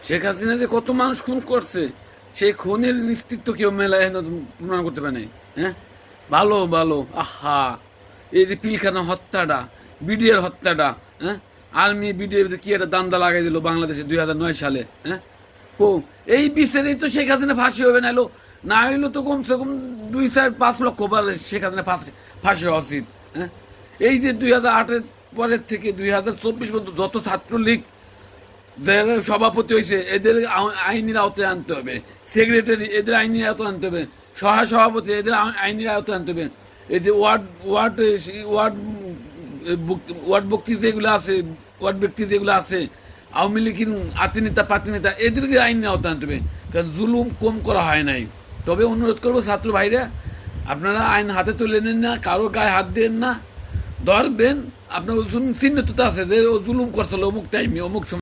শেখ হাসিনা যে কত মানুষ খুন করছে সেই খুনের নিশ্চিত কেউ মেলায় প্রমাণ করতে পারে নাই। হ্যাঁ, ভালো ভালো, আহা, এই যে পিলখানা হত্যাটা, বিডিআর হত্যাটা, হ্যাঁ, আর্মি বিডিআর কি একটা দান্দা লাগাই দিল বাংলাদেশে 2009 সালে। হ্যাঁ, ও এই বিচারেই তো শেখ হাসিনা ফাঁসি হবে, নাইলো না হইলো তো কমসে কম 2-4-5 লক্ষ বার শেখ হাসিনা ফাঁসি হওয়া উচিত। হ্যাঁ, এই যে 2008-এর পরের থেকে 2024 পর্যন্ত যত ছাত্রলীগ যারা সভাপতি হয়েছে এদের আইনের আওতায় আনতে হবে, সেক্রেটারি এদের আইনের আওতায় আনতে হবে, সভাপতি এদের আইনের আওতায় আনতে হবে। এই যে ওয়ার্ড ওয়ার্ড ওয়ার্ড ওয়ার্ড ব্যক্তি যেগুলো আছে, ওয়ার্ড ব্যক্তি যেগুলো আছে, আওয়ামী লীগের আতিনেতা পাতিনেতা এদেরকে আইনের আওতায় আনতে হবে, কারণ জুলুম কম করা হয় নাই। তবে অনুরোধ করবো ছাত্র ভাইরা, আপনারা আইন হাতে তুলে নেন না, কারো গায়ে হাত দেন না, ধরবেন আপনার চিহ্নিত আছে যে ও জুলুম করছিল অমুক টাইমে অমুক সময়।